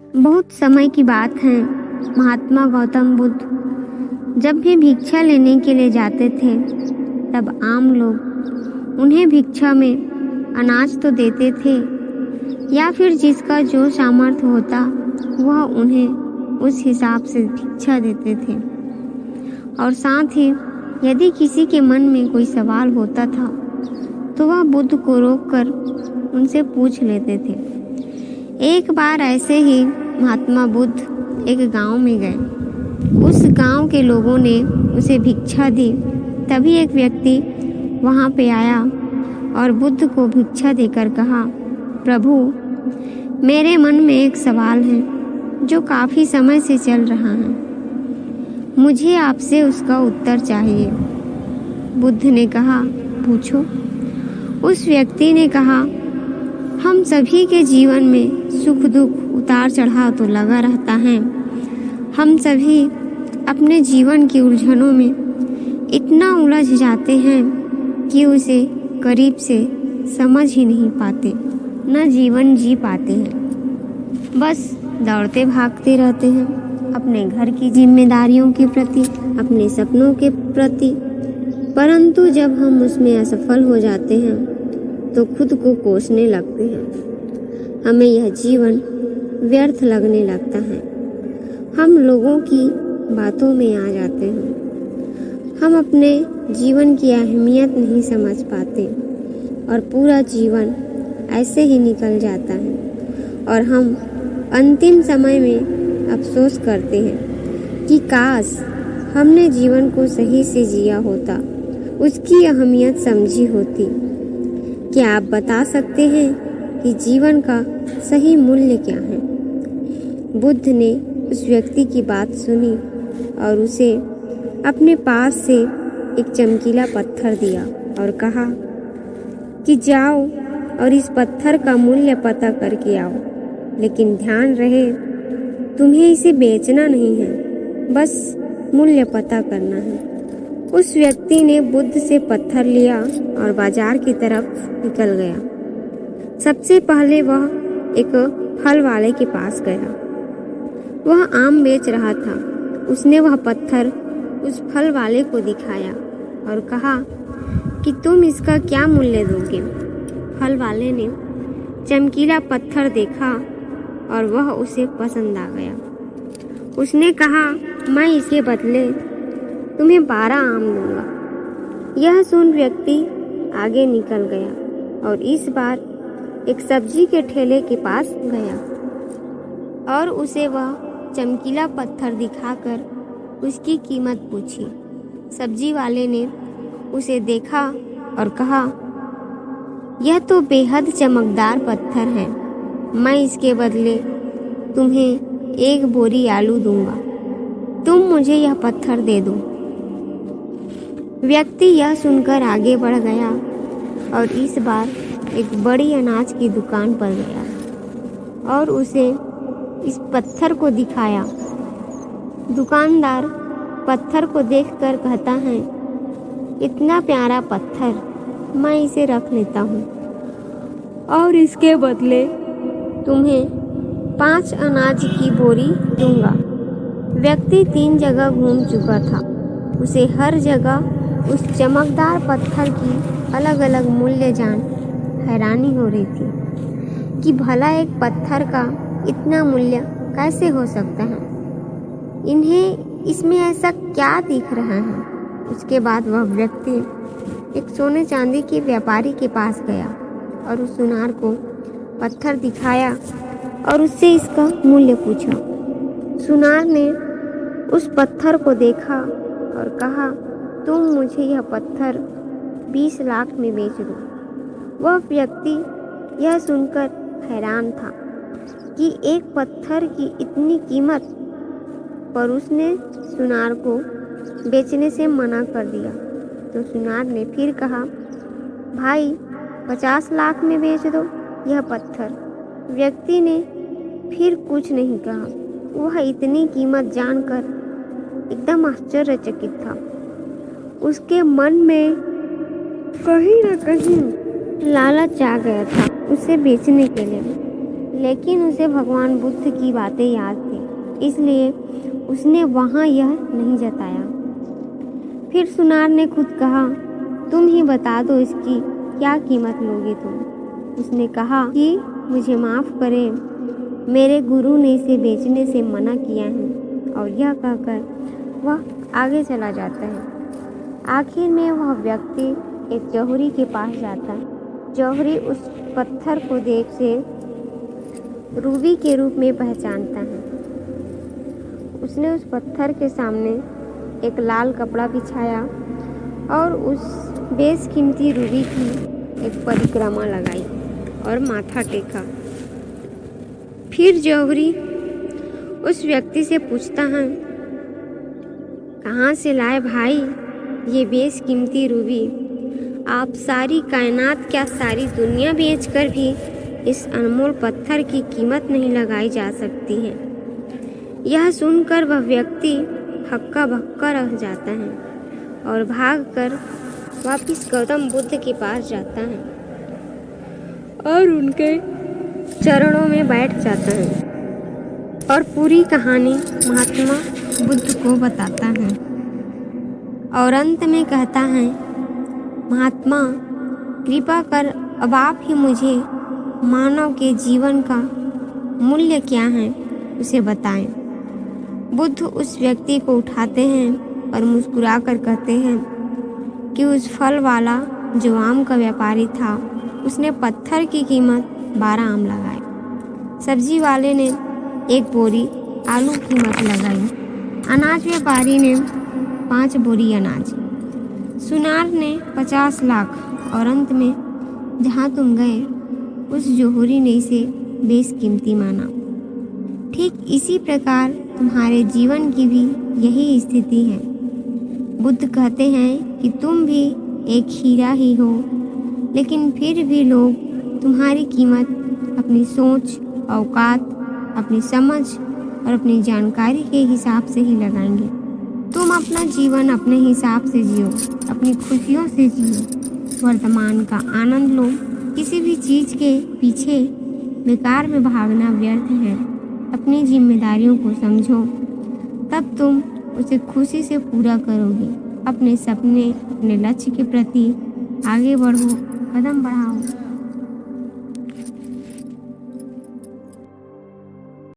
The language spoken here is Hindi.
बहुत समय की बात है, महात्मा गौतम बुद्ध जब भी भिक्षा लेने के लिए जाते थे तब आम लोग उन्हें भिक्षा में अनाज तो देते थे या फिर जिसका जो सामर्थ्य होता वह उन्हें उस हिसाब से भिक्षा देते थे। और साथ ही यदि किसी के मन में कोई सवाल होता था तो वह बुद्ध को रोककर उनसे पूछ लेते थे। एक बार ऐसे ही महात्मा बुद्ध एक गांव में गए। उस गांव के लोगों ने उसे भिक्षा दी। तभी एक व्यक्ति वहां पे आया और बुद्ध को भिक्षा देकर कहा, प्रभु, मेरे मन में एक सवाल है जो काफी समय से चल रहा है। मुझे आपसे उसका उत्तर चाहिए। बुद्ध ने कहा, पूछो। उस व्यक्ति ने कहा, हम सभी के जीवन में सुख दुख उतार चढ़ाव तो लगा रहता है। हम सभी अपने जीवन की उलझनों में इतना उलझ जाते हैं कि उसे करीब से समझ ही नहीं पाते, न जीवन जी पाते हैं। बस दौड़ते भागते रहते हैं अपने घर की जिम्मेदारियों के प्रति, अपने सपनों के प्रति। परंतु जब हम उसमें असफल हो जाते हैं तो खुद को कोसने लगते हैं। हमें यह जीवन व्यर्थ लगने लगता है। हम लोगों की बातों में आ जाते हैं। हम अपने जीवन की अहमियत नहीं समझ पाते और पूरा जीवन ऐसे ही निकल जाता है और हम अंतिम समय में अफसोस करते हैं कि काश हमने जीवन को सही से जिया होता, उसकी अहमियत समझी होती। क्या आप बता सकते हैं कि जीवन का सही मूल्य क्या है? बुद्ध ने उस व्यक्ति की बात सुनी और उसे अपने पास से एक चमकीला पत्थर दिया और कहा कि जाओ और इस पत्थर का मूल्य पता करके आओ, लेकिन ध्यान रहे तुम्हें इसे बेचना नहीं है, बस मूल्य पता करना है। उस व्यक्ति ने बुद्ध से पत्थर लिया और बाजार की तरफ निकल गया। सबसे पहले वह एक फल वाले के पास गया। वह आम बेच रहा था। उसने वह पत्थर उस फल वाले को दिखाया और कहा कि तुम इसका क्या मूल्य दोगे? फल वाले ने चमकीला पत्थर देखा और वह उसे पसंद आ गया। उसने कहा, मैं इसके बदले तुम्हें 12 आम दूंगा। यह सुन व्यक्ति आगे निकल गया और इस बार एक सब्जी के ठेले के पास गया और उसे वह चमकीला पत्थर दिखाकर उसकी कीमत पूछी। सब्जी वाले ने उसे देखा और कहा, यह तो बेहद चमकदार पत्थर है, मैं इसके बदले तुम्हें 1 बोरी आलू दूंगा। तुम मुझे यह पत्थर दे दो। व्यक्ति यह सुनकर आगे बढ़ गया और इस बार एक बड़ी अनाज की दुकान पर गया और उसे इस पत्थर को दिखाया। दुकानदार पत्थर को देखकर कहता है, इतना प्यारा पत्थर, मैं इसे रख लेता हूँ और इसके बदले तुम्हें 5 अनाज की बोरी दूंगा। व्यक्ति 3 जगह घूम चुका था। उसे हर जगह उस चमकदार पत्थर की अलग अलग मूल्य जान हैरानी हो रही थी कि भला एक पत्थर का इतना मूल्य कैसे हो सकता है। इन्हें इसमें ऐसा क्या दिख रहा है? उसके बाद वह व्यक्ति एक सोने चांदी के व्यापारी के पास गया और उस सुनार को पत्थर दिखाया और उससे इसका मूल्य पूछा। सुनार ने उस पत्थर को देखा और कहा, तुम मुझे यह पत्थर 20 लाख में बेच दो। वह व्यक्ति यह सुनकर हैरान था कि एक पत्थर की इतनी कीमत, पर उसने सुनार को बेचने से मना कर दिया। तो सुनार ने फिर कहा, भाई 50 लाख में बेच दो यह पत्थर। व्यक्ति ने फिर कुछ नहीं कहा। वह इतनी कीमत जानकर एकदम आश्चर्यचकित था। उसके मन में कहीं न कहीं लालच आ गया था उसे बेचने के लिए, लेकिन उसे भगवान बुद्ध की बातें याद थी, इसलिए उसने वहाँ यह नहीं जताया। फिर सुनार ने खुद कहा, तुम ही बता दो इसकी क्या कीमत लोगे तुम। उसने कहा कि मुझे माफ़ करें, मेरे गुरु ने इसे बेचने से मना किया है। और यह कहकर वह आगे चला जाता है। आखिर में वह व्यक्ति एक जौहरी के पास जाता है। जौहरी उस पत्थर को देख से रूबी के रूप में पहचानता है। उसने उस पत्थर के सामने एक लाल कपड़ा बिछाया और उस बेशकीमती रूबी की एक परिक्रमा लगाई और माथा टेका। फिर जौहरी उस व्यक्ति से पूछता है, कहाँ से लाए भाई ये बेशकीमती रूबी? आप सारी कायनात क्या सारी दुनिया बेचकर भी इस अनमोल पत्थर की कीमत नहीं लगाई जा सकती है। यह सुनकर वह व्यक्ति हक्का बक्का रह जाता है और भागकर वापस गौतम बुद्ध के पास जाता है और उनके चरणों में बैठ जाता है और पूरी कहानी महात्मा बुद्ध को बताता है। और अंत में कहता है, महात्मा कृपा कर अब आप ही मुझे मानव के जीवन का मूल्य क्या है उसे बताएं। बुद्ध उस व्यक्ति को उठाते हैं और मुस्कुराकर कहते हैं कि उस फल वाला जो आम का व्यापारी था उसने पत्थर की कीमत 12 आम लगाए। सब्जी वाले ने एक बोरी आलू की कीमत लगाई। अनाज व्यापारी ने 5 बोरी अनाज। सुनार ने 50 लाख। और अंत में जहाँ तुम गए उस जौहरी ने इसे बेशकीमती माना। ठीक इसी प्रकार तुम्हारे जीवन की भी यही स्थिति है। बुद्ध कहते हैं कि तुम भी एक हीरा ही हो, लेकिन फिर भी लोग तुम्हारी कीमत अपनी सोच, औकात, अपनी समझ और अपनी जानकारी के हिसाब से ही लगाएंगे। तुम अपना जीवन अपने हिसाब से जियो, अपनी खुशियों से जियो, वर्तमान का आनंद लो। किसी भी चीज़ के पीछे बेकार में भागना व्यर्थ है। अपनी जिम्मेदारियों को समझो, तब तुम उसे खुशी से पूरा करोगे। अपने सपने, अपने लक्ष्य के प्रति आगे बढ़ो, कदम बढ़ाओ।